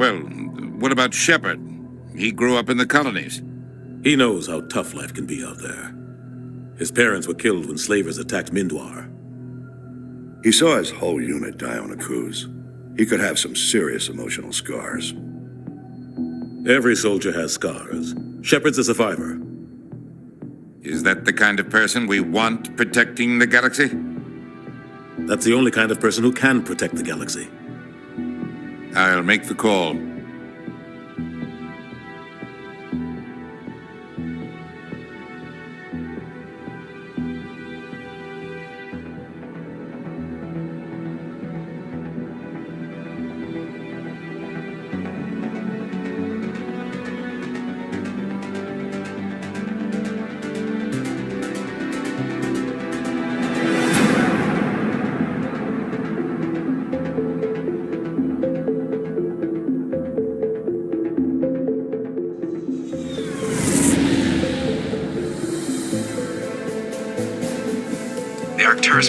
Well, what about Shepard? He grew up in the colonies. He knows how tough life can be out there. His parents were killed when slavers attacked Mindwar. He saw his whole unit die on a cruise. He could have some serious emotional scars. Every soldier has scars. Shepard's a survivor. Is that the kind of person we want protecting the galaxy? That's the only kind of person who can protect the galaxy. I'll make the call.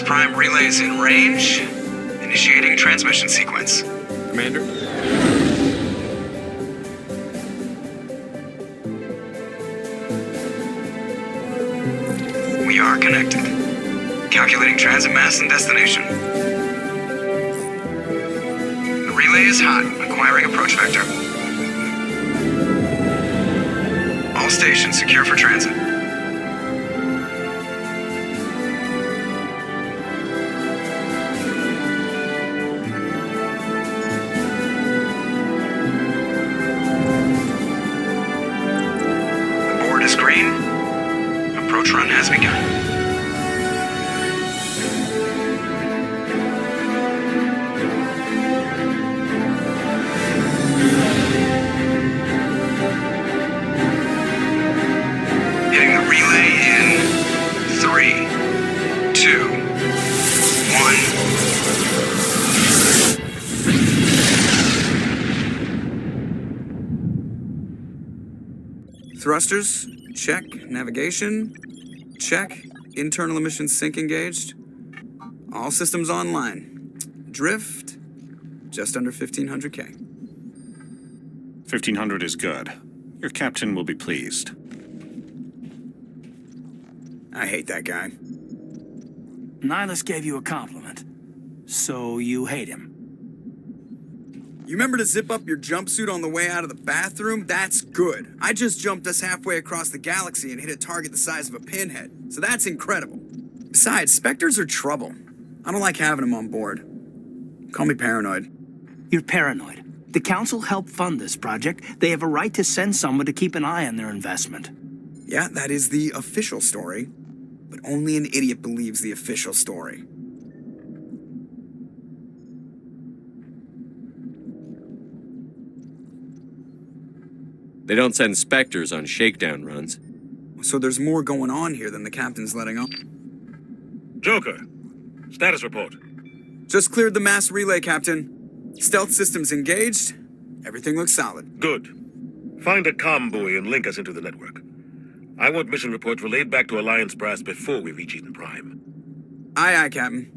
Prime relays in range. Initiating transmission sequence. Commander? We are connected. Calculating transit mass and destination. The relay is hot. Acquiring approach vector. All stations secure for transit. Run has begun. Hitting the relay in 3, 2, 1. Thrusters, check. Navigation, check. Internal emission sync engaged. All systems online. Drift, just under 1,500K. 1,500 is good. Your captain will be pleased. I hate that guy. Nihilus gave you a compliment. So you hate him. You remember to zip up your jumpsuit on the way out of the bathroom? That's good. I just jumped us halfway across the galaxy and hit a target the size of a pinhead. So that's incredible. Besides, Spectres are trouble. I don't like having them on board. Call me paranoid. You're paranoid. The Council helped fund this project. They have a right to send someone to keep an eye on their investment. Yeah, that is the official story. But only an idiot believes the official story. They don't send Spectres on shakedown runs. So there's more going on here than the captain's letting on. Joker, status report. Just cleared the mass relay, Captain. Stealth systems engaged. Everything looks solid. Good. Find a comm buoy and link us into the network. I want mission reports relayed back to Alliance brass before we reach Eden Prime. Aye, aye, Captain.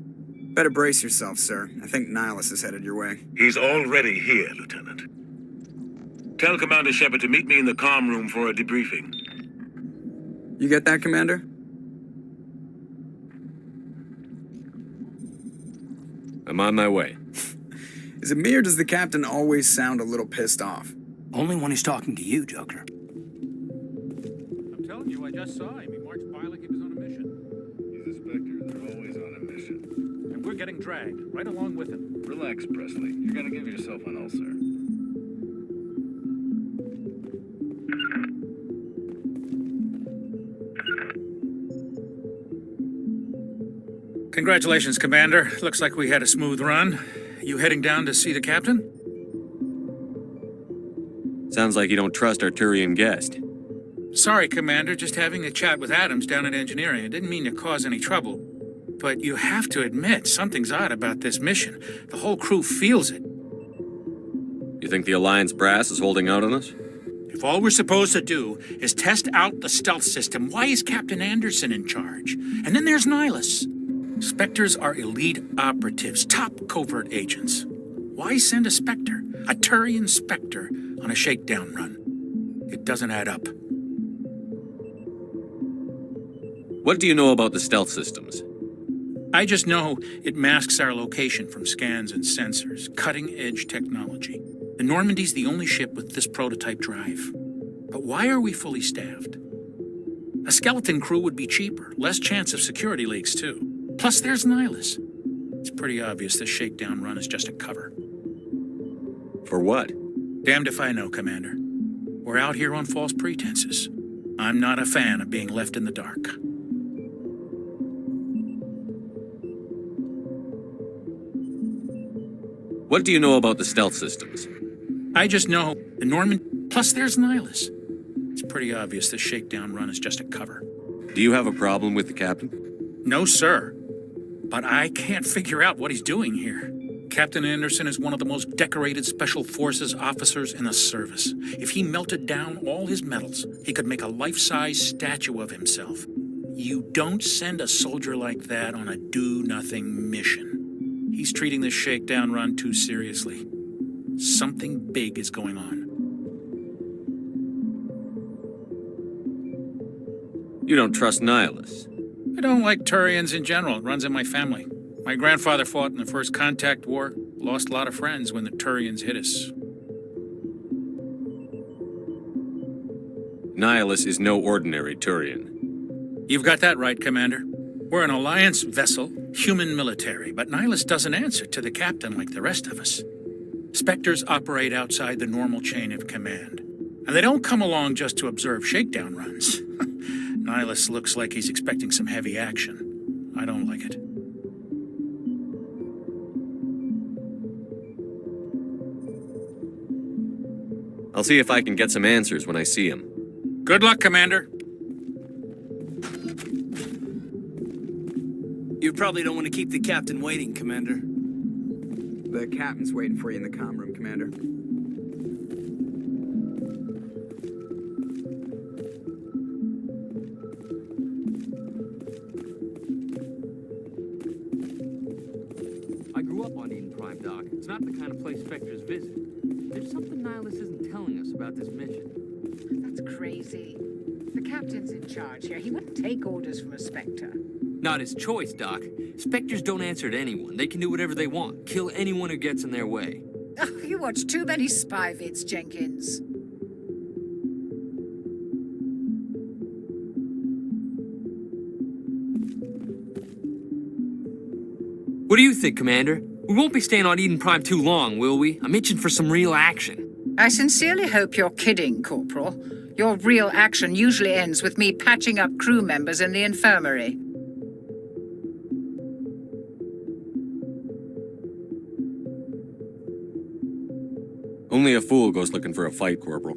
Better brace yourself, sir. I think Nihilus is headed your way. He's already here, Lieutenant. Tell Commander Shepard to meet me in the comm room for a debriefing. You get that, Commander? I'm on my way. Is it me or does the captain always sound a little pissed off? Only when he's talking to you, Joker. I'm telling you, I just saw him. He marched by like he was on a mission. He's a Spectre. They're always on a mission. And we're getting dragged, right along with him. Relax, Presley. You're gonna give yourself an ulcer. Congratulations, Commander. Looks like we had a smooth run. You heading down to see the captain? Sounds like you don't trust our Turian guest. Sorry, Commander. Just having a chat with Adams down at engineering. I didn't mean to cause any trouble. But you have to admit, something's odd about this mission. The whole crew feels it. You think the Alliance brass is holding out on us? If all we're supposed to do is test out the stealth system, why is Captain Anderson in charge? And then there's Nihilus. Spectres are elite operatives, top covert agents. Why send a Spectre, a Turian Spectre, on a shakedown run? It doesn't add up. What do you know about the stealth systems? I just know it masks our location from scans and sensors. Cutting-edge technology. The Normandy's the only ship with this prototype drive. But why are we fully staffed? A skeleton crew would be cheaper, less chance of security leaks too. Plus there's Nihilus. It's pretty obvious this shakedown run is just a cover. For what? Damned if I know, Commander. We're out here on false pretenses. I'm not a fan of being left in the dark. What do you know about the stealth systems? I just know the Norman... Plus there's Nihilus. It's pretty obvious this shakedown run is just a cover. Do you have a problem with the captain? No, sir. But I can't figure out what he's doing here. Captain Anderson is one of the most decorated Special Forces officers in the service. If he melted down all his medals, he could make a life-size statue of himself. You don't send a soldier like that on a do-nothing mission. He's treating this shakedown run too seriously. Something big is going on. You don't trust Nihilus. I don't like Turians in general. It runs in my family. My grandfather fought in the First Contact War, lost a lot of friends when the Turians hit us. Nihilus is no ordinary Turian. You've got that right, Commander. We're an Alliance vessel, human military, but Nihilus doesn't answer to the captain like the rest of us. Spectres operate outside the normal chain of command. And they don't come along just to observe shakedown runs. Nihilus looks like he's expecting some heavy action. I don't like it. I'll see if I can get some answers when I see him. Good luck, Commander. You probably don't want to keep the captain waiting, Commander. The captain's waiting for you in the comm room, Commander. I grew up on Eden Prime, Doc. It's not the kind of place Spectres visit. There's something Nihilus isn't telling us about this mission. That's crazy. The captain's in charge here. He wouldn't take orders from a Spectre. Not his choice, Doc. Spectres don't answer to anyone. They can do whatever they want. Kill anyone who gets in their way. Oh, you watch too many spy vids, Jenkins. What do you think, Commander? We won't be staying on Eden Prime too long, will we? I'm itching for some real action. I sincerely hope you're kidding, Corporal. Your real action usually ends with me patching up crew members in the infirmary. Only a fool goes looking for a fight, Corporal.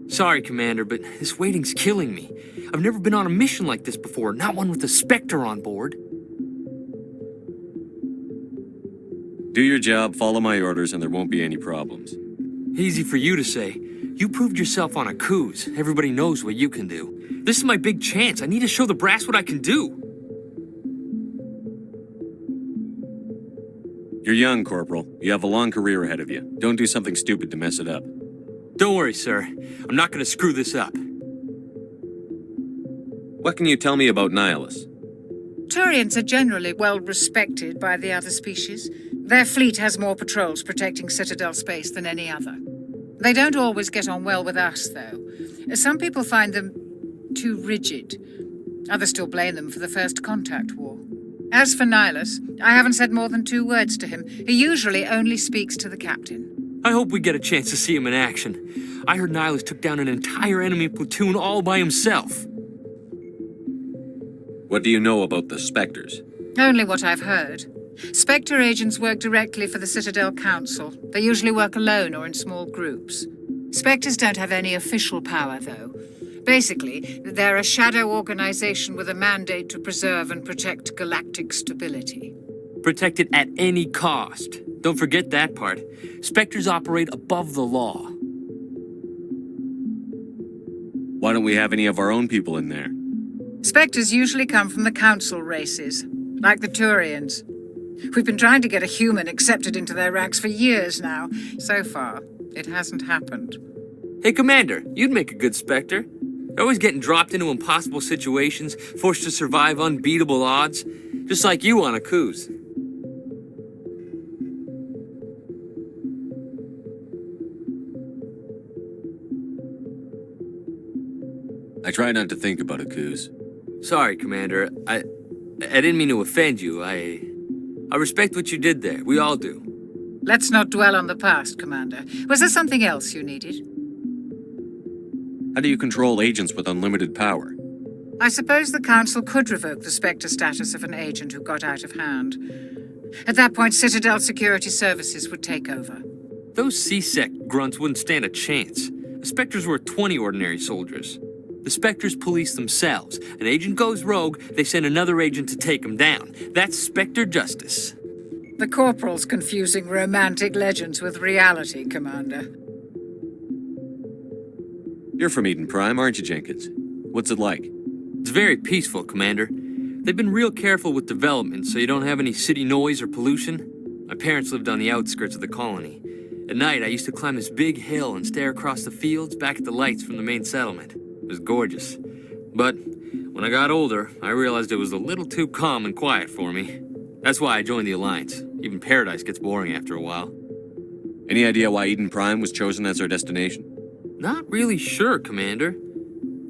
Sorry, Commander, but this waiting's killing me. I've never been on a mission like this before, not one with a Spectre on board. Do your job, follow my orders, and there won't be any problems. Easy for you to say. You proved yourself on a cruise. Everybody knows what you can do. This is my big chance. I need to show the brass what I can do. You're young, Corporal. You have a long career ahead of you. Don't do something stupid to mess it up. Don't worry, sir. I'm not going to screw this up. What can you tell me about Nihilus? Turians are generally well respected by the other species. Their fleet has more patrols protecting Citadel space than any other. They don't always get on well with us, though. Some people find them too rigid. Others still blame them for the First Contact War. As for Nihilus, I haven't said more than 2 words to him. He usually only speaks to the captain. I hope we get a chance to see him in action. I heard Nihilus took down an entire enemy platoon all by himself. What do you know about the Spectres? Only what I've heard. Spectre agents work directly for the Citadel Council. They usually work alone or in small groups. Spectres don't have any official power, though. Basically, they're a shadow organization with a mandate to preserve and protect galactic stability. Protect it at any cost. Don't forget that part. Spectres operate above the law. Why don't we have any of our own people in there? Spectres usually come from the Council races, like the Turians. We've been trying to get a human accepted into their ranks for years now. So far, it hasn't happened. Hey, Commander, you'd make a good Spectre. You're always getting dropped into impossible situations, forced to survive unbeatable odds. Just like you on a cruise. I try not to think about Akuz. Sorry, Commander. I didn't mean to offend you. I respect what you did there. We all do. Let's not dwell on the past, Commander. Was there something else you needed? How do you control agents with unlimited power? I suppose the Council could revoke the Spectre status of an agent who got out of hand. At that point, Citadel Security Services would take over. Those C-Sec grunts wouldn't stand a chance. The Spectres were 20 ordinary soldiers. The Spectres police themselves. An agent goes rogue, they send another agent to take him down. That's Spectre justice. The Corporal's confusing romantic legends with reality, Commander. You're from Eden Prime, aren't you, Jenkins? What's it like? It's very peaceful, Commander. They've been real careful with development, so you don't have any city noise or pollution. My parents lived on the outskirts of the colony. At night, I used to climb this big hill and stare across the fields back at the lights from the main settlement. It was gorgeous. But when I got older, I realized it was a little too calm and quiet for me. That's why I joined the Alliance. Even Paradise gets boring after a while. Any idea why Eden Prime was chosen as our destination? Not really sure, Commander.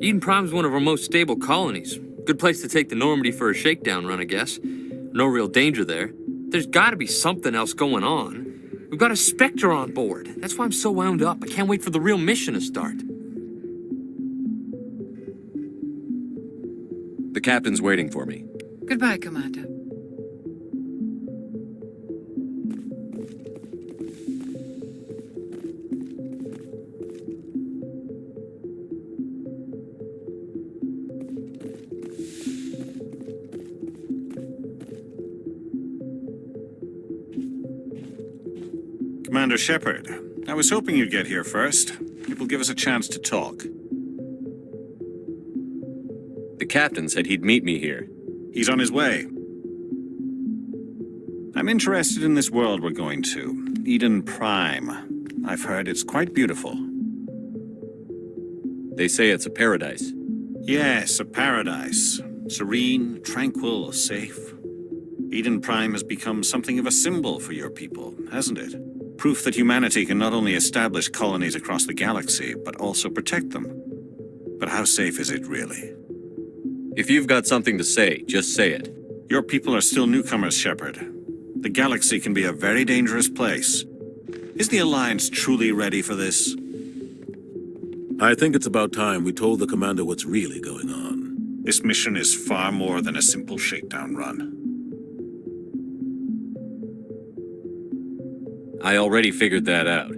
Eden Prime's one of our most stable colonies. Good place to take the Normandy for a shakedown run, I guess. No real danger there. There's gotta be something else going on. We've got a Spectre on board. That's why I'm so wound up. I can't wait for the real mission to start. The captain's waiting for me. Goodbye, Commander. Commander Shepard, I was hoping you'd get here first. It will give us a chance to talk. The captain said he'd meet me here. He's on his way. I'm interested in this world we're going to, Eden Prime. I've heard it's quite beautiful. They say it's a paradise. Yes, a paradise. Serene, tranquil, safe. Eden Prime has become something of a symbol for your people, hasn't it? Proof that humanity can not only establish colonies across the galaxy, but also protect them. But how safe is it really? If you've got something to say, just say it. Your people are still newcomers, Shepard. The galaxy can be a very dangerous place. Is the Alliance truly ready for this? I think it's about time we told the commander what's really going on. This mission is far more than a simple shakedown run. I already figured that out.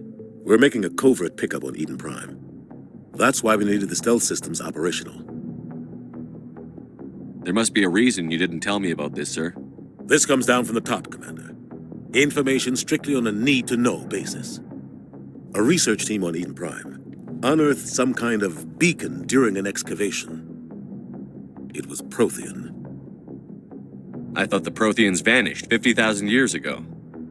We're making a covert pickup on Eden Prime. That's why we needed the stealth systems operational. There must be a reason you didn't tell me about this, sir. This comes down from the top, Commander. Information strictly on a need-to-know basis. A research team on Eden Prime unearthed some kind of beacon during an excavation. It was Prothean. I thought the Protheans vanished 50,000 years ago.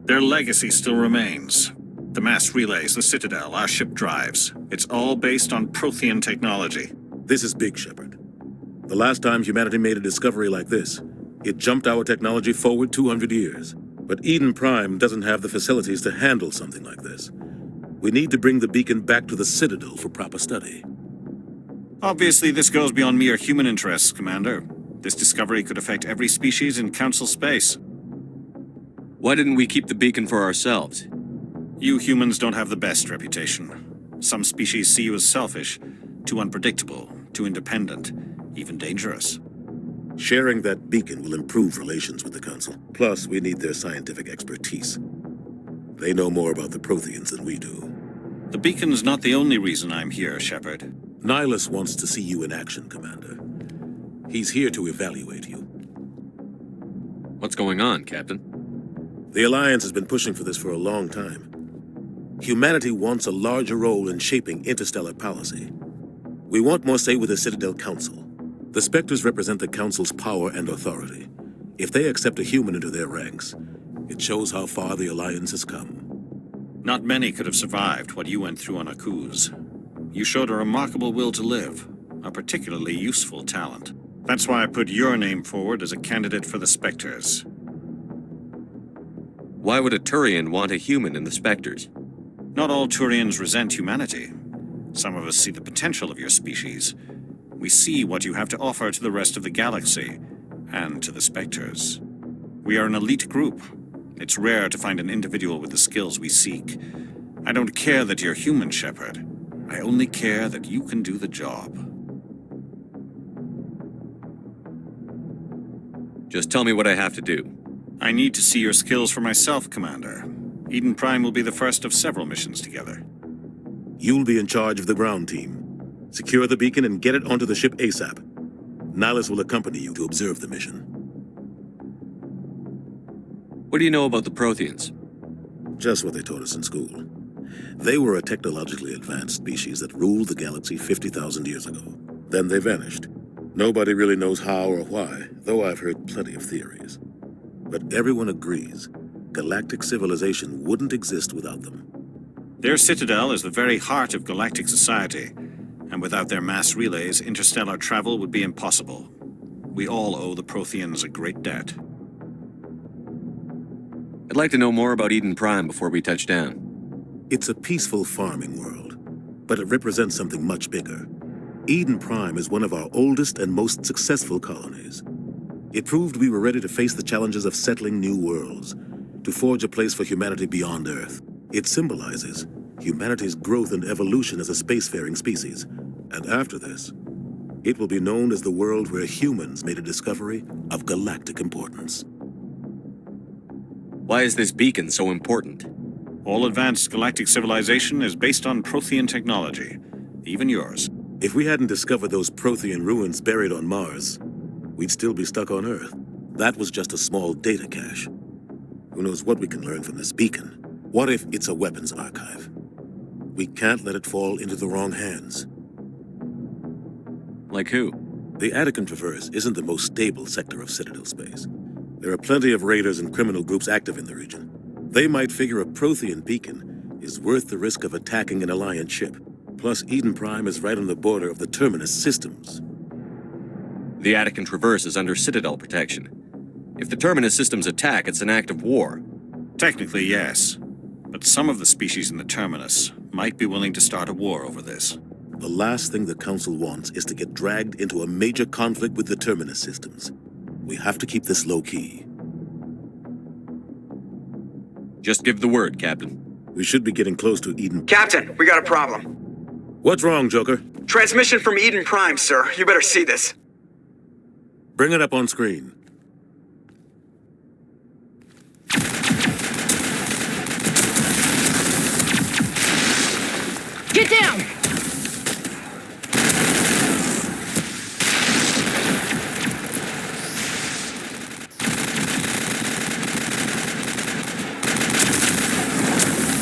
Their legacy still remains. The mass relays, the Citadel, our ship drives. It's all based on Prothean technology. This is big, Shepard. The last time humanity made a discovery like this, it jumped our technology forward 200 years. But Eden Prime doesn't have the facilities to handle something like this. We need to bring the beacon back to the Citadel for proper study. Obviously, this goes beyond mere human interests, Commander. This discovery could affect every species in Council space. Why didn't we keep the beacon for ourselves? You humans don't have the best reputation. Some species see you as selfish, too unpredictable, too independent, even dangerous. Sharing that beacon will improve relations with the Council. Plus, we need their scientific expertise. They know more about the Protheans than we do. The beacon's not the only reason I'm here, Shepard. Nihilus wants to see you in action, Commander. He's here to evaluate you. What's going on, Captain? The Alliance has been pushing for this for a long time. Humanity wants a larger role in shaping interstellar policy. We want more say with the Citadel Council. The Spectres represent the Council's power and authority. If they accept a human into their ranks, It shows how far the Alliance has come. Not many could have survived what you went through on Akuz. You showed a remarkable will to live, a particularly useful talent. That's why I put your name forward as a candidate for the Spectres. Why would a Turian want a human in the Spectres? Not all Turians resent humanity. Some of us see the potential of your species. We see what you have to offer to the rest of the galaxy, and to the Spectres. We are an elite group. It's rare to find an individual with the skills we seek. I don't care that you're human, Shepard. I only care that you can do the job. Just tell me what I have to do. I need to see your skills for myself, Commander. Eden Prime will be the first of several missions together. You'll be in charge of the ground team. Secure the beacon and get it onto the ship ASAP. Nihilus will accompany you to observe the mission. What do you know about the Protheans? Just what they taught us in school. They were a technologically advanced species that ruled the galaxy 50,000 years ago. Then they vanished. Nobody really knows how or why, though I've heard plenty of theories. But everyone agrees, galactic civilization wouldn't exist without them. Their citadel is the very heart of galactic society, and without their mass relays, interstellar travel would be impossible. We all owe the Protheans a great debt. I'd like to know more about Eden Prime before we touch down. It's a peaceful farming world, but it represents something much bigger. Eden Prime is one of our oldest and most successful colonies. It proved we were ready to face the challenges of settling new worlds, to forge a place for humanity beyond Earth. It symbolizes humanity's growth and evolution as a spacefaring species. And after this, it will be known as the world where humans made a discovery of galactic importance. Why is this beacon so important? All advanced galactic civilization is based on Prothean technology, even yours. If we hadn't discovered those Prothean ruins buried on Mars, we'd still be stuck on Earth. That was just a small data cache. Who knows what we can learn from this beacon? What if it's a weapons archive? We can't let it fall into the wrong hands. Like who? The Attican Traverse isn't the most stable sector of Citadel space. There are plenty of raiders and criminal groups active in the region. They might figure a Prothean beacon is worth the risk of attacking an Alliance ship. Plus, Eden Prime is right on the border of the Terminus systems. The Attican Traverse is under Citadel protection. If the Terminus systems attack, it's an act of war. Technically, yes. But some of the species in the Terminus might be willing to start a war over this. The last thing the Council wants is to get dragged into a major conflict with the Terminus systems. We have to keep this low-key. Just give the word, Captain. We should be getting close to Eden. Captain, we got a problem. What's wrong, Joker? Transmission from Eden Prime, sir. You better see this. Bring it up on screen. Get down!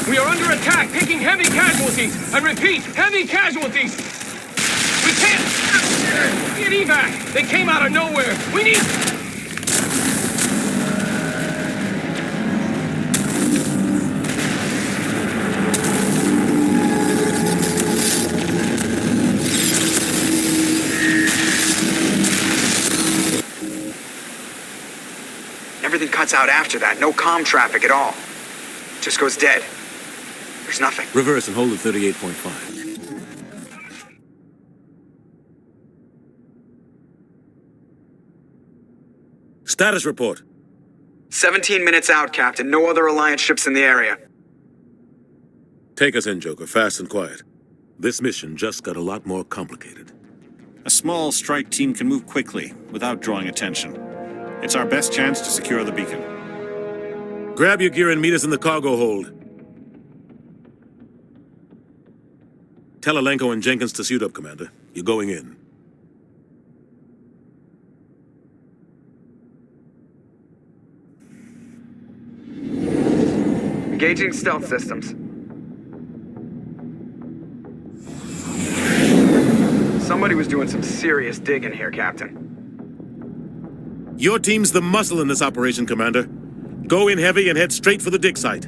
We are under attack, taking heavy casualties. I repeat, heavy casualties. We can't get evac. They came out of nowhere. We need... Everything cuts out after that. No comm traffic at all. Just goes dead. There's nothing. Reverse and hold at 38.5. Status report. 17 minutes out, Captain. No other Alliance ships in the area. Take us in, Joker, fast and quiet. This mission just got a lot more complicated. A small strike team can move quickly, without drawing attention. It's our best chance to secure the beacon. Grab your gear and meet us in the cargo hold. Tell Alenko and Jenkins to suit up, Commander. You're going in. Engaging stealth systems. Somebody was doing some serious digging here, Captain. Your team's the muscle in this operation, Commander. Go in heavy and head straight for the dig site.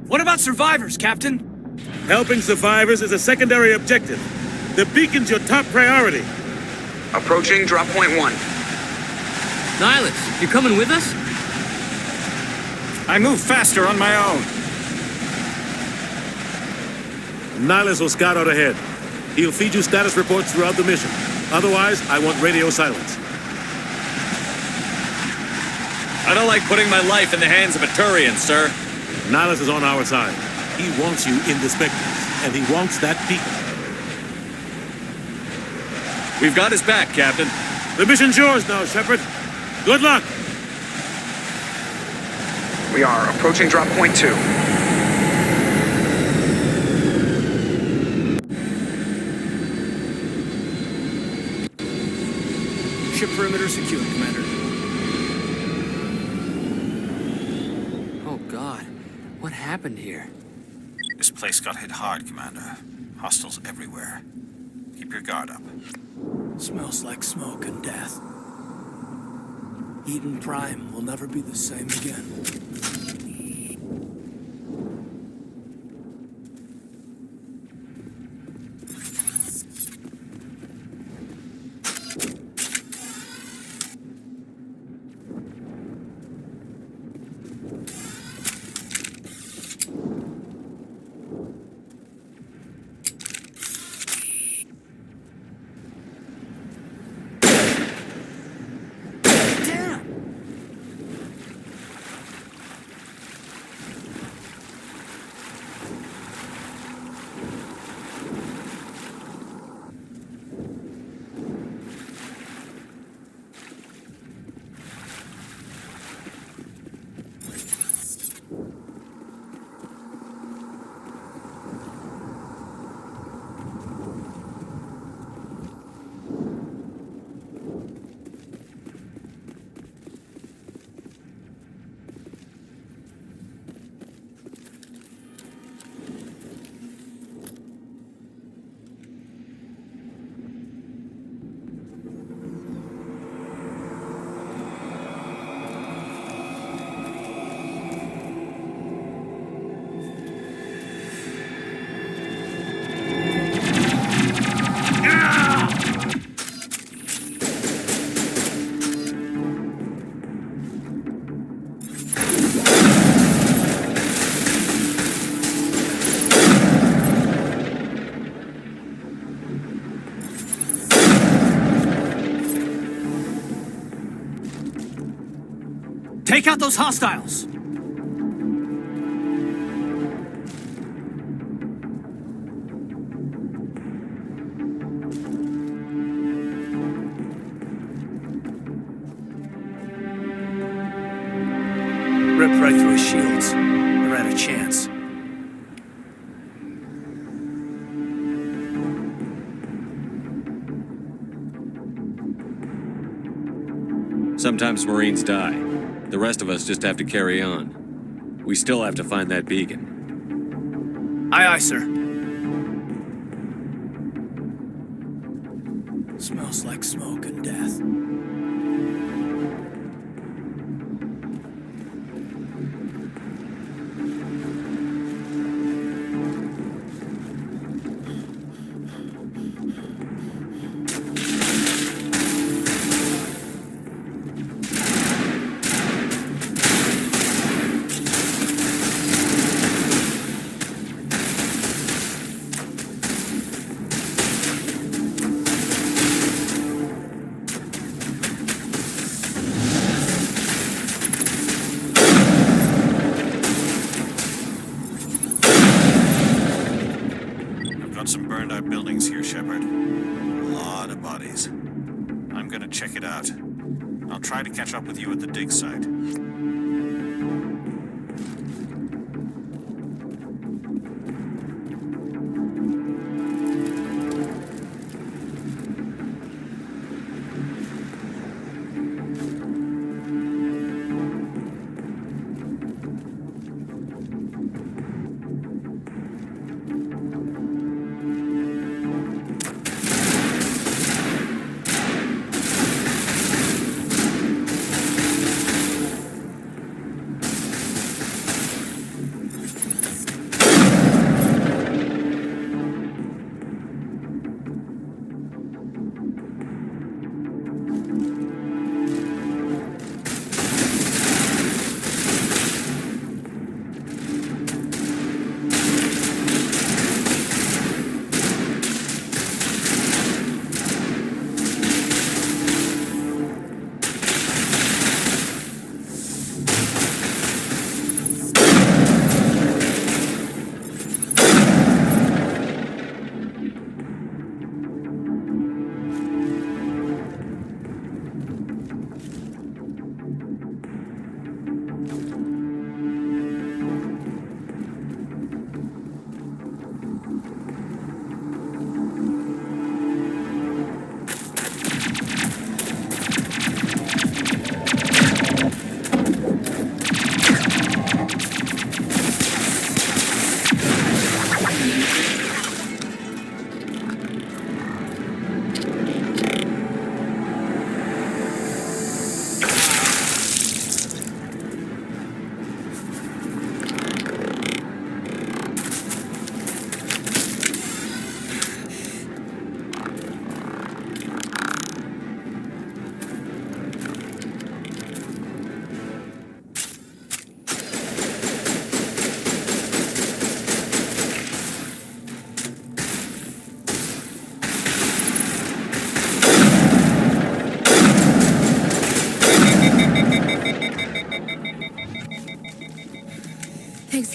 What about survivors, Captain? Helping survivors is a secondary objective. The beacon's your top priority. Approaching drop point 1. Nihilus, you coming with us? I move faster on my own. Nihilus will scout out ahead. He'll feed you status reports throughout the mission. Otherwise, I want radio silence. I don't like putting my life in the hands of a Turian, sir. Nihilus is on our side. He wants you in the Spectrums, and he wants that beacon. We've got his back, Captain. The mission's yours now, Shepard. Good luck! We are approaching drop point 2. Ship perimeter secured, Commander. Oh, God. What happened here? This place got hit hard, Commander. Hostiles everywhere. Keep your guard up. Smells like smoke and death. Eden Prime will never be the same again. Take out those hostiles! Ripped right through his shields. They're out of chance. Sometimes Marines die. The rest of us just have to carry on. We still have to find that beacon. Aye, aye, sir. Smells like smoke and death. Some burned out buildings here, Shepard. A lot of bodies. I'm gonna check it out. I'll try to catch up with you at the dig site.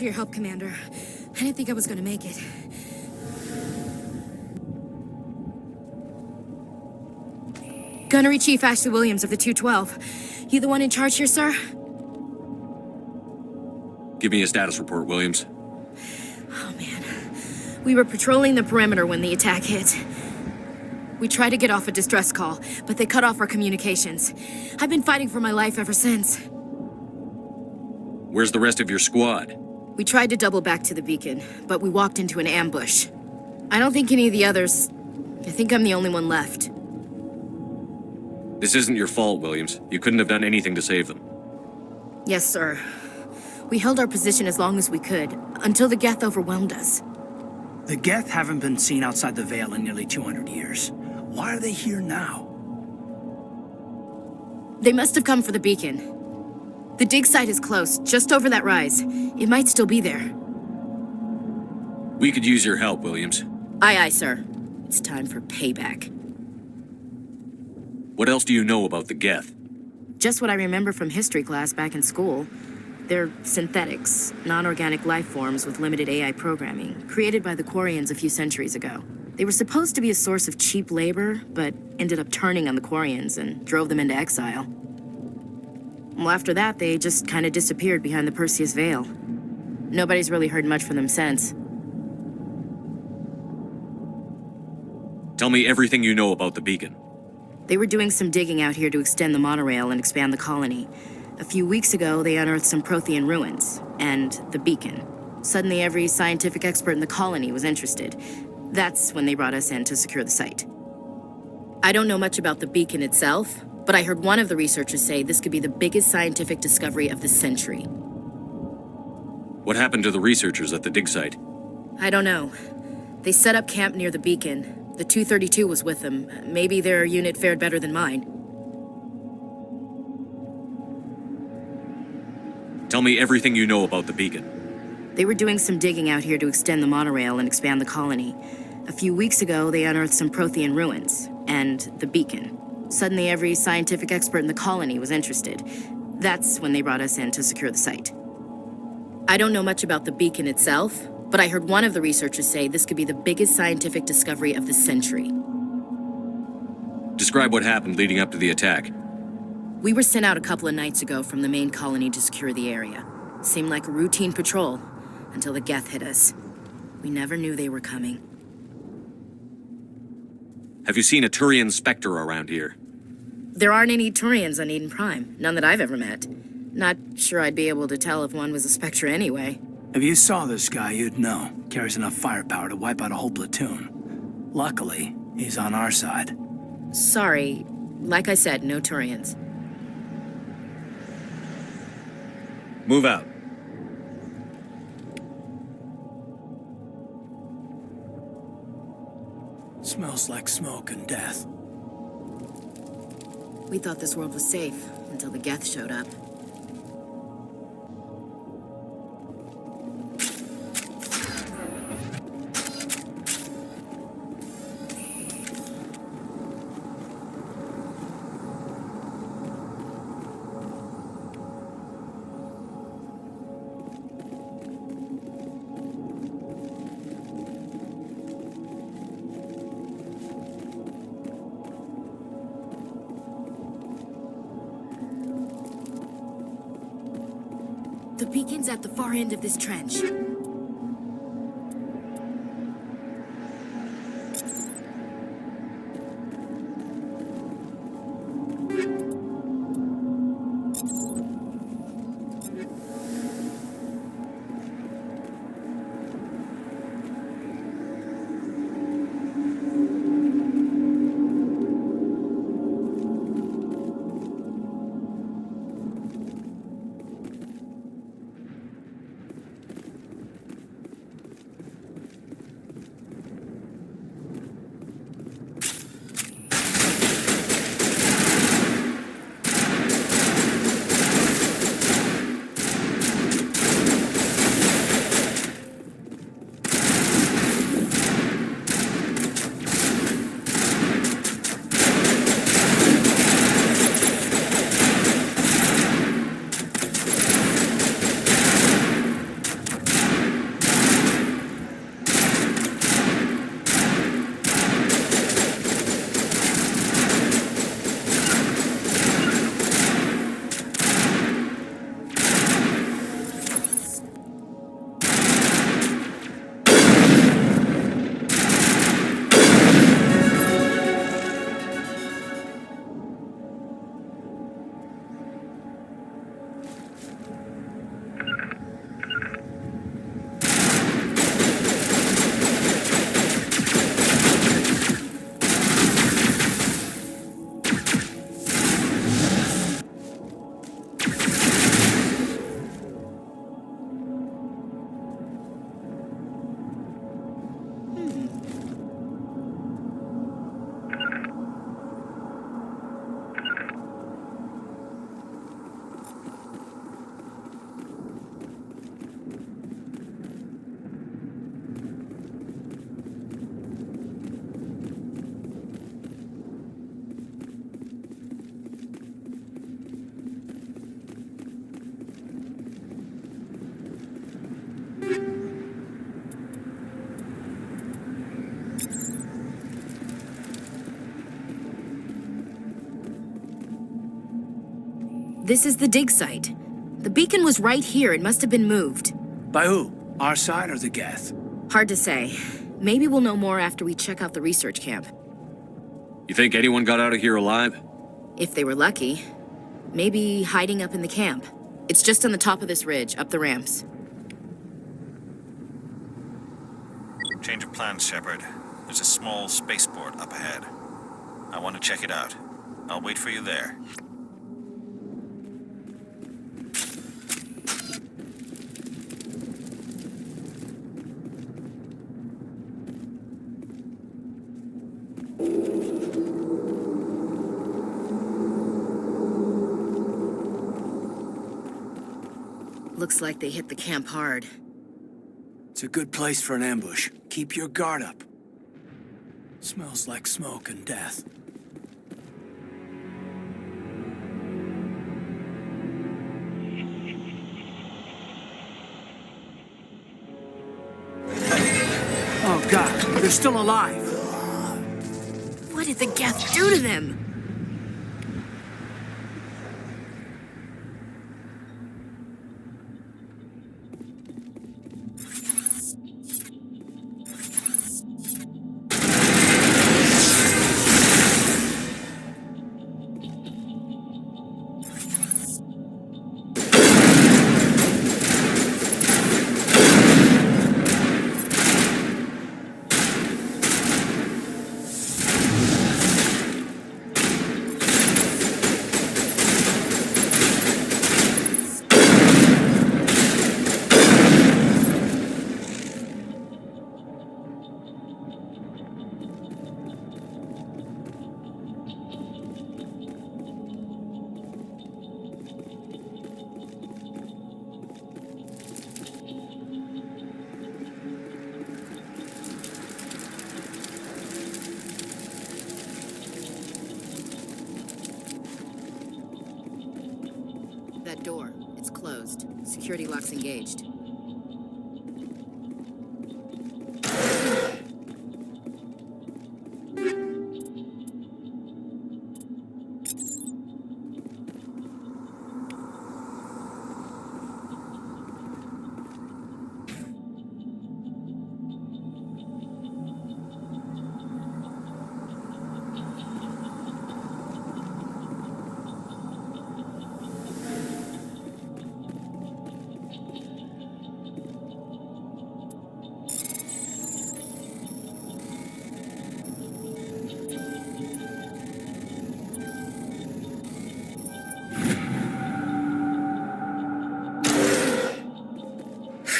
your help, Commander. I didn't think I was gonna make it. Gunnery Chief Ashley Williams of the 212. You the one in charge here, sir? Give me a status report, Williams. Oh, man. We were patrolling the perimeter when the attack hit. We tried to get off a distress call, but they cut off our communications. I've been fighting for my life ever since. Where's the rest of your squad? We tried to double back to the beacon, but we walked into an ambush. I don't think any of the others... I think I'm the only one left. This isn't your fault, Williams. You couldn't have done anything to save them. Yes, sir. We held our position as long as we could, until the Geth overwhelmed us. The Geth haven't been seen outside the Veil in nearly 200 years. Why are they here now? They must have come for the beacon. The dig site is close, just over that rise. It might still be there. We could use your help, Williams. Aye, aye, sir. It's time for payback. What else do you know about the Geth? Just what I remember from history class back in school. They're synthetics, non-organic life forms with limited AI programming, created by the Quarians a few centuries ago. They were supposed to be a source of cheap labor, but ended up turning on the Quarians and drove them into exile. Well, after that, they just kind of disappeared behind the Perseus Veil. Nobody's really heard much from them since. Tell me everything you know about the beacon. They were doing some digging out here to extend the monorail and expand the colony. A few weeks ago, they unearthed some Prothean ruins, and the beacon. Suddenly, every scientific expert in the colony was interested. That's when they brought us in to secure the site. I don't know much about the beacon itself, but I heard one of the researchers say this could be the biggest scientific discovery of the century. What happened to the researchers at the dig site? I don't know. They set up camp near the beacon. The 232 was with them. Maybe their unit fared better than mine. Tell me everything you know about the beacon. They were doing some digging out here to extend the monorail and expand the colony. A few weeks ago, they unearthed some Prothean ruins, and the beacon. Suddenly, every scientific expert in the colony was interested. That's when they brought us in to secure the site. I don't know much about the beacon itself, but I heard one of the researchers say this could be the biggest scientific discovery of the century. Describe what happened leading up to the attack. We were sent out a couple of nights ago from the main colony to secure the area. Seemed like a routine patrol, until the Geth hit us. We never knew they were coming. Have you seen a Turian Spectre around here? There aren't any Turians on Eden Prime, none that I've ever met. Not sure I'd be able to tell if one was a Spectre anyway. If you saw this guy, you'd know. Carries enough firepower to wipe out a whole platoon. Luckily, he's on our side. Sorry, like I said, no Turians. Move out. Smells like smoke and death. We thought this world was safe until the Geth showed up. The beacon's at the far end of this trench. This is the dig site. The beacon was right here. It must have been moved. By who? Our side or the Geth? Hard to say. Maybe we'll know more after we check out the research camp. You think anyone got out of here alive? If they were lucky. Maybe hiding up in the camp. It's just on the top of this ridge, up the ramps. Change of plans, Shepard. There's a small spaceport up ahead. I want to check it out. I'll wait for you there. Looks like they hit the camp hard. It's a good place for an ambush. Keep your guard up. Smells like smoke and death. Oh God, they're still alive. What did the Geth do to them? That door, it's closed. Security lock's engaged.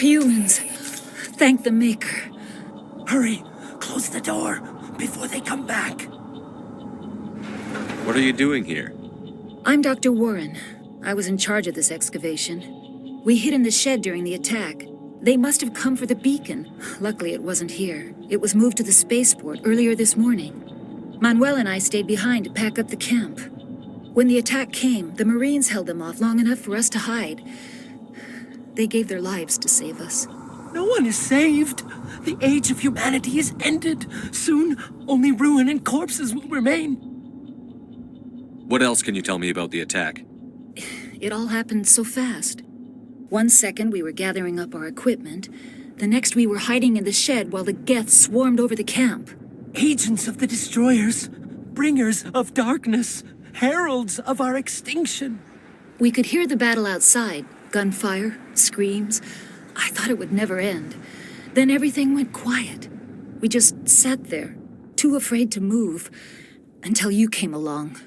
Humans. Thank the Maker. Hurry! Close the door before they come back. What are you doing here? I'm Dr. Warren. I was in charge of this excavation. We hid in the shed during the attack. They must have come for the beacon. Luckily, it wasn't here. It was moved to the spaceport earlier this morning. Manuel and I stayed behind to pack up the camp. When the attack came, the Marines held them off long enough for us to hide. They gave their lives to save us. No one is saved. The age of humanity is ended. Soon, only ruin and corpses will remain. What else can you tell me about the attack? It all happened so fast. 1 second we were gathering up our equipment. The next we were hiding in the shed while the Geth swarmed over the camp. Agents of the destroyers, bringers of darkness, heralds of our extinction. We could hear the battle outside. Gunfire, screams. I thought it would never end. Then everything went quiet. We just sat there, too afraid to move, until you came along.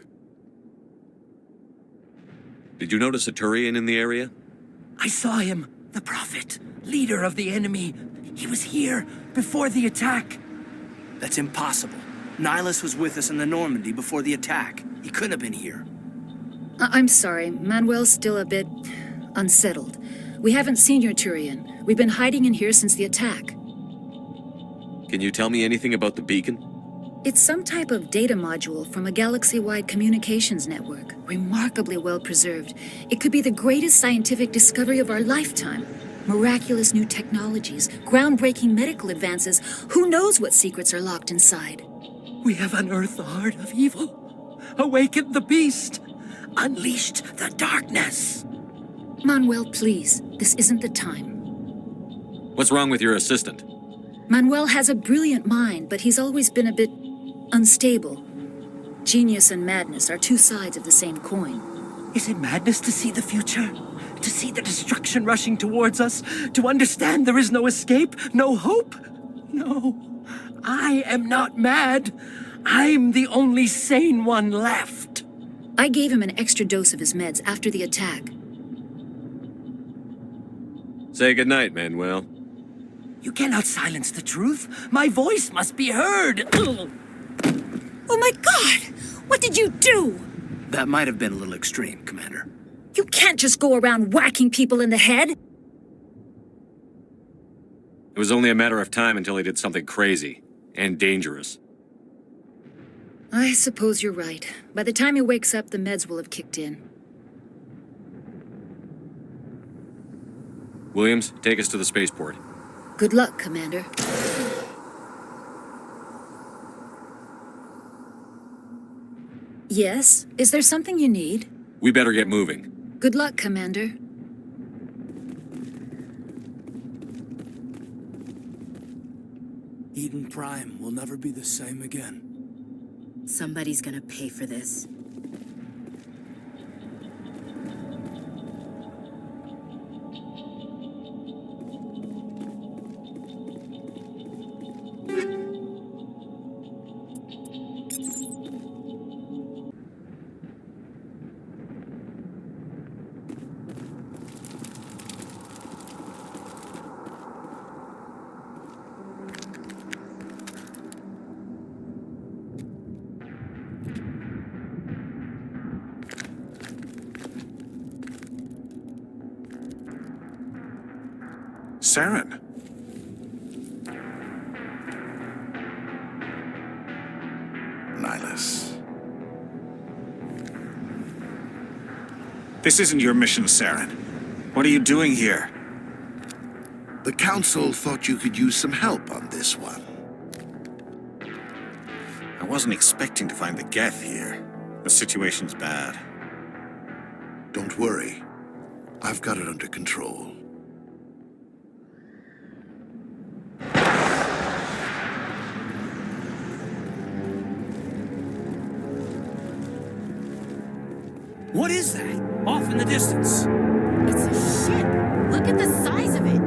Did you notice a Turian in the area? I saw him, the Prophet, leader of the enemy. He was here before the attack. That's impossible. Nihilus was with us in the Normandy before the attack. He couldn't have been here. I'm sorry, Manuel's still a bit unsettled. We haven't seen your Turian. We've been hiding in here since the attack. Can you tell me anything about the beacon? It's some type of data module from a galaxy-wide communications network. Remarkably well preserved. It could be the greatest scientific discovery of our lifetime. Miraculous new technologies, groundbreaking medical advances. Who knows what secrets are locked inside? We have unearthed the heart of evil, awakened the beast. unleashed the darkness. Manuel, please. This isn't the time. What's wrong with your assistant? Manuel has a brilliant mind, but he's always been a bit unstable. Genius and madness are two sides of the same coin. Is it madness to see the future? To see the destruction rushing towards us? To understand there is no escape? No hope? No. I am not mad. I'm the only sane one left. I gave him an extra dose of his meds after the attack. Say goodnight, Manuel. You cannot silence the truth. My voice must be heard. Oh my God! What did you do? That might have been a little extreme, Commander. You can't just go around whacking people in the head. It was only a matter of time until he did something crazy and dangerous. I suppose you're right. By the time he wakes up, the meds will have kicked in. Williams, take us to the spaceport. Good luck, Commander. Yes? Is there something you need? We better get moving. Good luck, Commander. Eden Prime will never be the same again. Somebody's gonna pay for this. Saren. Nihilus. This isn't your mission, Saren. What are you doing here? The Council thought you could use some help on this one. I wasn't expecting to find the Geth here. The situation's bad. Don't worry. I've got it under control. What is that? Off in the distance. It's a ship. Look at the size of it.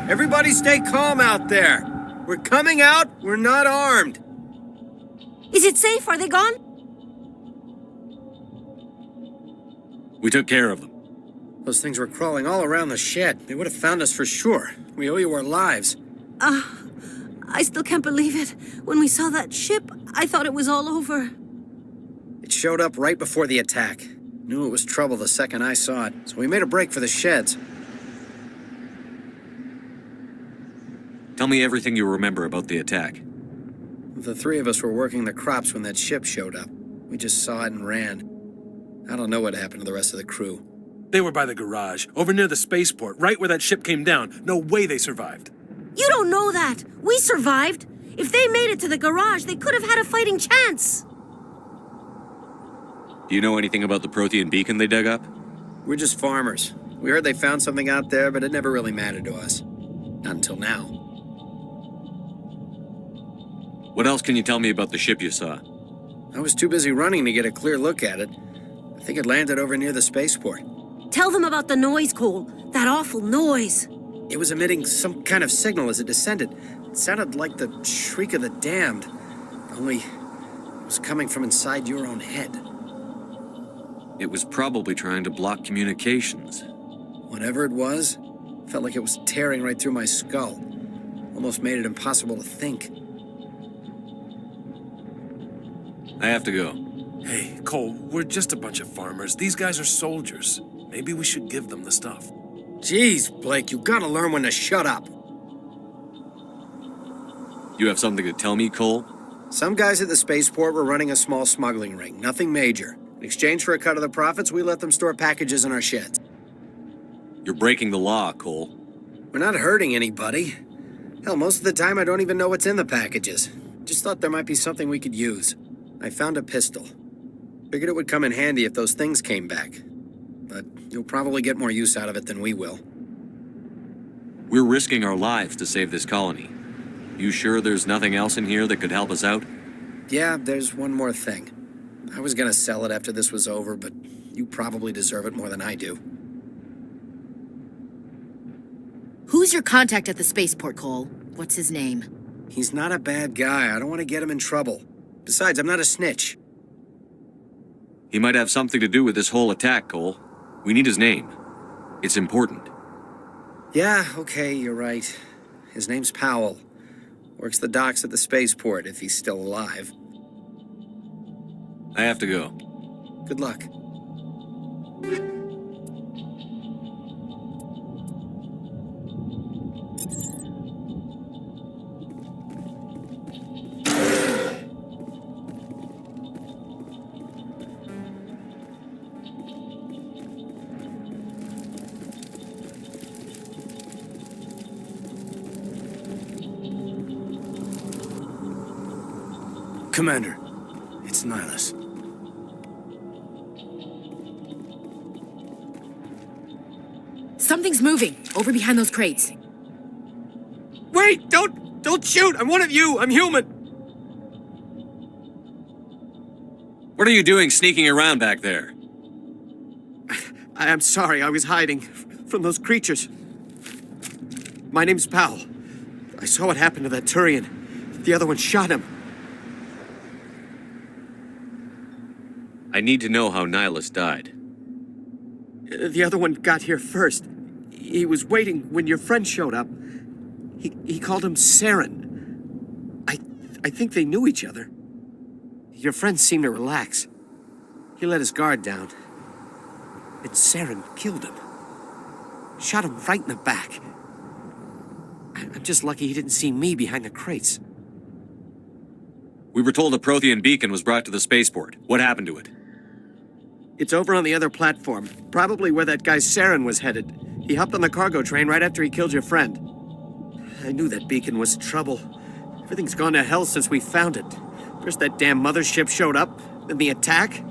Everybody stay calm out there. We're coming out, we're not armed. Is it safe? Are they gone? We took care of them. Those things were crawling all around the shed. They would have found us for sure. We owe you our lives. I still can't believe it. When we saw that ship, I thought it was all over. It showed up right before the attack. Knew it was trouble the second I saw it, so we made a break for the sheds. Tell me everything you remember about the attack. The three of us were working the crops when that ship showed up. We just saw it and ran. I don't know what happened to the rest of the crew. They were by the garage, over near the spaceport, right where that ship came down. No way they survived. You don't know that. We survived. If they made it to the garage, they could have had a fighting chance. Do you know anything about the Prothean beacon they dug up? We're just farmers. We heard they found something out there, but it never really mattered to us. Not until now. What else can you tell me about the ship you saw? I was too busy running to get a clear look at it. I think it landed over near the spaceport. Tell them about the noise, Cole. That awful noise. It was emitting some kind of signal as it descended. It sounded like the shriek of the damned. Only it was coming from inside your own head. It was probably trying to block communications. Whatever it was, felt like it was tearing right through my skull. Almost made it impossible to think. I have to go. Hey, Cole, we're just a bunch of farmers. These guys are soldiers. Maybe we should give them the stuff. Jeez, Blake, you gotta learn when to shut up. You have something to tell me, Cole? Some guys at the spaceport were running a small smuggling ring, nothing major. In exchange for a cut of the profits, we let them store packages in our sheds. You're breaking the law, Cole. We're not hurting anybody. Hell, most of the time I don't even know what's in the packages. Just thought there might be something we could use. I found a pistol. Figured it would come in handy if those things came back. But you'll probably get more use out of it than we will. We're risking our lives to save this colony. You sure there's nothing else in here that could help us out? Yeah, there's one more thing. I was gonna sell it after this was over, but you probably deserve it more than I do. Who's your contact at the spaceport, Cole? What's his name? He's not a bad guy. I don't want to get him in trouble. Besides, I'm not a snitch. He might have something to do with this whole attack, Cole. We need his name. It's important. Yeah, okay, you're right. His name's Powell. Works the docks at the spaceport, if he's still alive. I have to go. Good luck. Commander, it's Nihilus. Something's moving, over behind those crates. Wait! Don't shoot! I'm one of you! I'm human! What are you doing sneaking around back there? I'm sorry, I was hiding from those creatures. My name's Powell. I saw what happened to that Turian. The other one shot him. I need to know how Nihilus died. The other one got here first. He was waiting when your friend showed up. He called him Saren. I think they knew each other. Your friend seemed to relax. He let his guard down. And Saren killed him. Shot him right in the back. I'm just lucky he didn't see me behind the crates. We were told a Prothean beacon was brought to the spaceport. What happened to it? It's over on the other platform, probably where that guy Saren was headed. He hopped on the cargo train right after he killed your friend. I knew that beacon was trouble. Everything's gone to hell since we found it. First that damn mothership showed up, then the attack.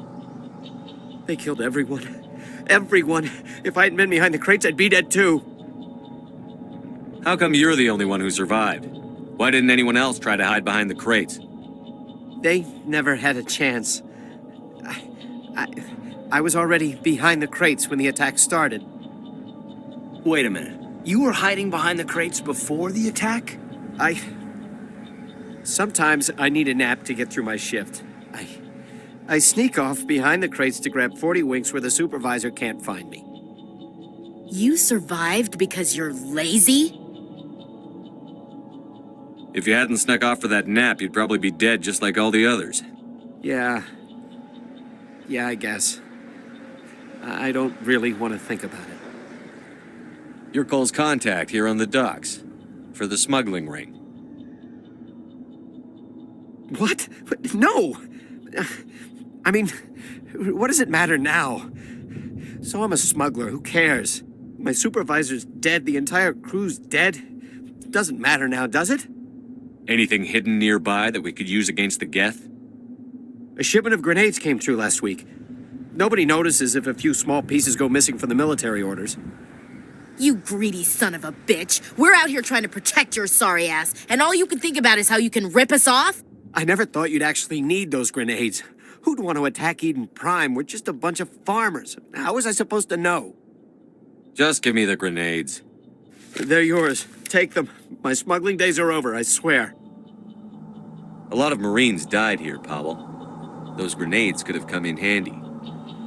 They killed everyone. Everyone. If I hadn't been behind the crates, I'd be dead too. How come you're the only one who survived? Why didn't anyone else try to hide behind the crates? They never had a chance. I was already behind the crates when the attack started. Wait a minute. You were hiding behind the crates before the attack? Sometimes I need a nap to get through my shift. I sneak off behind the crates to grab 40 winks where the supervisor can't find me. You survived because you're lazy? If you hadn't snuck off for that nap, you'd probably be dead just like all the others. Yeah, I guess. I don't really want to think about it. You're Cole's contact here on the docks. For the smuggling ring. What? No! I mean, what does it matter now? So I'm a smuggler, who cares? My supervisor's dead, the entire crew's dead. Doesn't matter now, does it? Anything hidden nearby that we could use against the Geth? A shipment of grenades came through last week. Nobody notices if a few small pieces go missing from the military orders. You greedy son of a bitch. We're out here trying to protect your sorry ass, and all you can think about is how you can rip us off? I never thought you'd actually need those grenades. Who'd want to attack Eden Prime? We're just a bunch of farmers. How was I supposed to know? Just give me the grenades. They're yours. Take them. My smuggling days are over, I swear. A lot of Marines died here, Powell. Those grenades could have come in handy.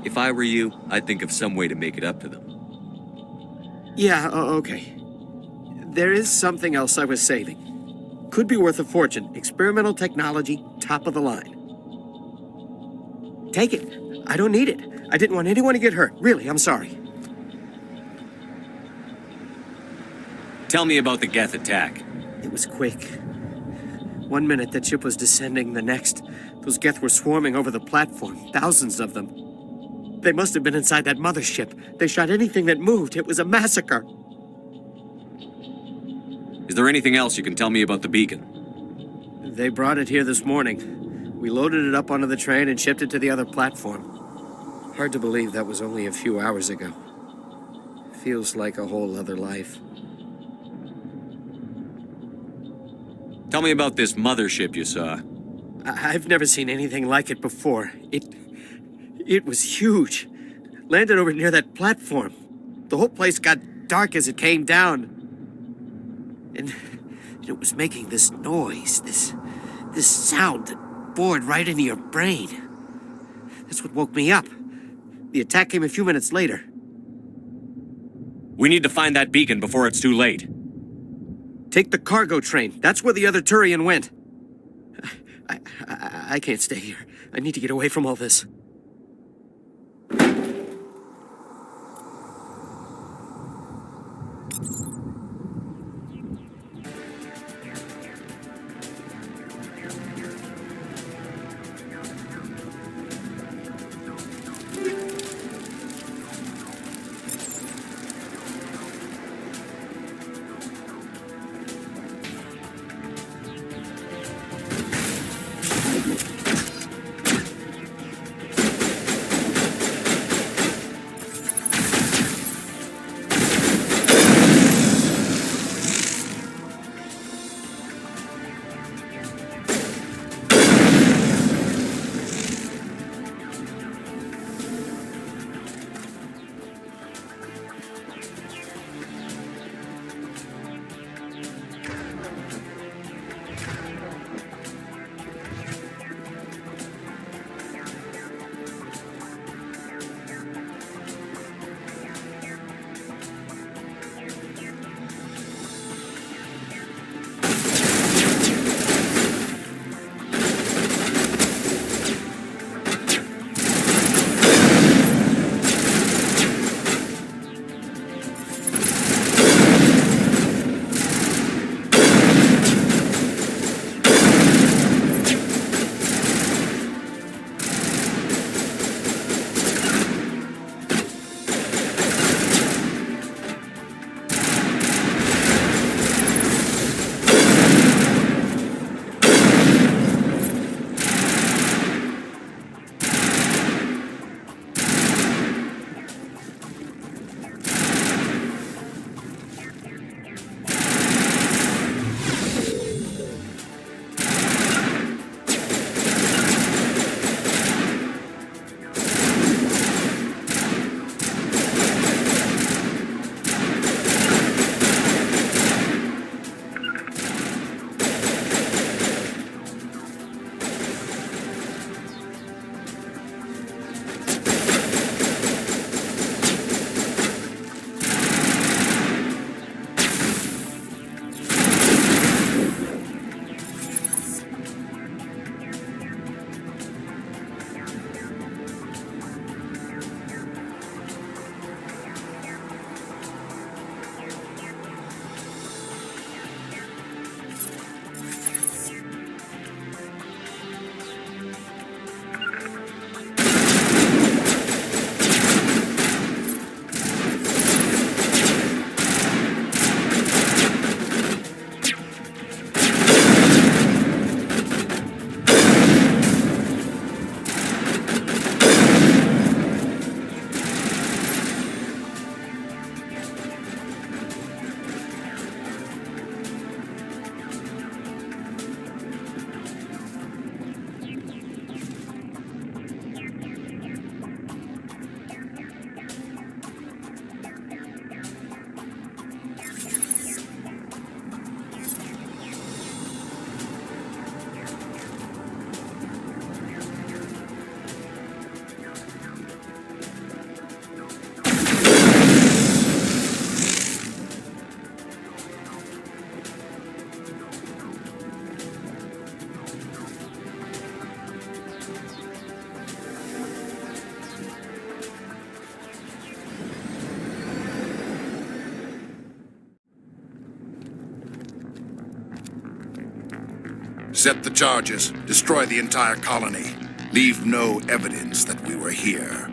If I were you, I'd think of some way to make it up to them. Yeah, okay. There is something else I was saving. Could be worth a fortune. Experimental technology, top of the line. Take it. I don't need it. I didn't want anyone to get hurt. Really, I'm sorry. Tell me about the Geth attack. It was quick. 1 minute that ship was descending, the next, those Geth were swarming over the platform. Thousands of them. They must have been inside that mothership. They shot anything that moved. It was a massacre. Is there anything else you can tell me about the beacon? They brought it here this morning. We loaded it up onto the train and shipped it to the other platform. Hard to believe that was only a few hours ago. Feels like a whole other life. Tell me about this mothership you saw. I've never seen anything like it before. It was huge. Landed over near that platform. The whole place got dark as it came down. And it was making this noise, this sound that bored right into your brain. That's what woke me up. The attack came a few minutes later. We need to find that beacon before it's too late. Take the cargo train. That's where the other Turian went. I can't stay here. I need to get away from all this. Set the charges, destroy the entire colony. Leave no evidence that we were here.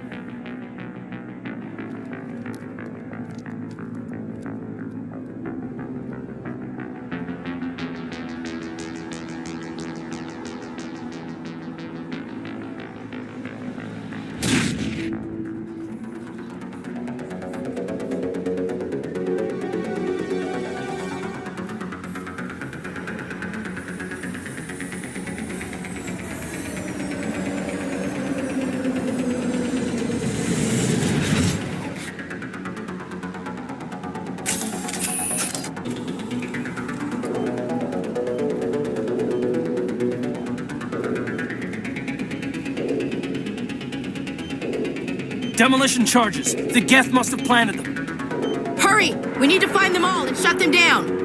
Demolition charges. The Geth must have planted them. Hurry! We need to find them all and shut them down.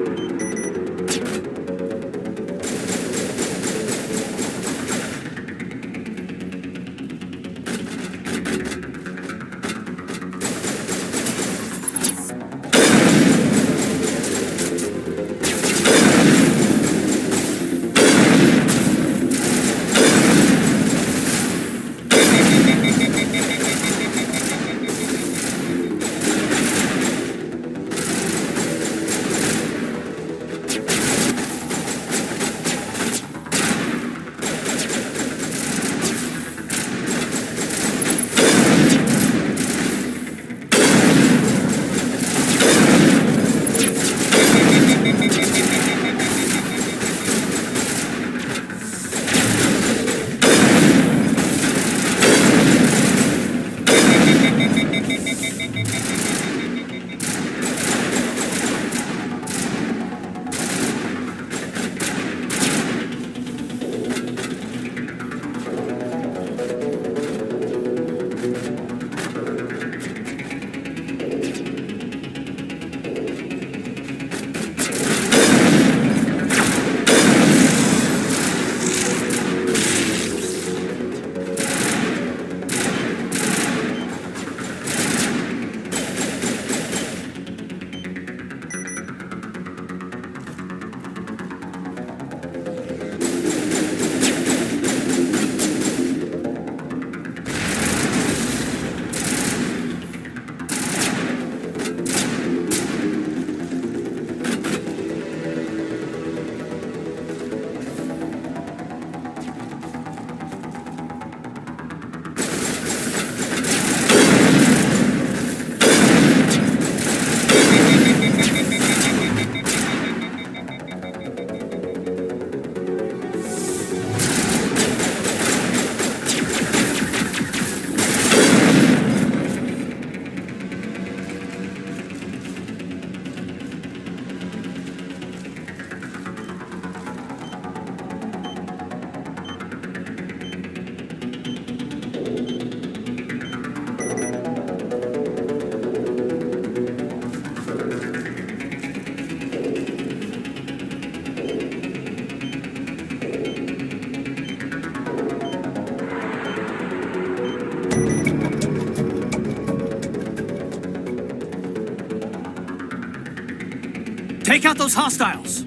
Take out those hostiles!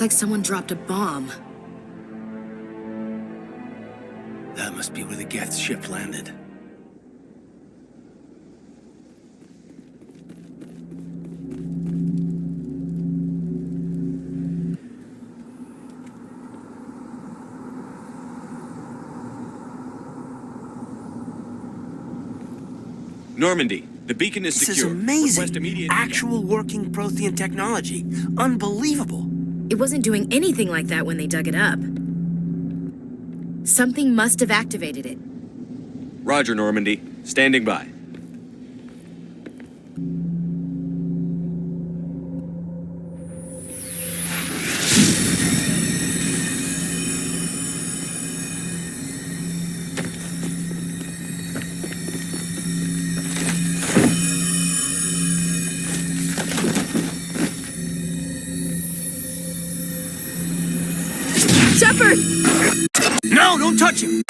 like someone dropped a bomb. That must be where the Geth ship landed. Normandy, the beacon is This secure. is amazing. Request immediate... Actual working Prothean technology. Unbelievable. It wasn't doing anything like that when they dug it up. Something must have activated it. Roger, Normandy. Standing by. Shepard! No, don't touch him!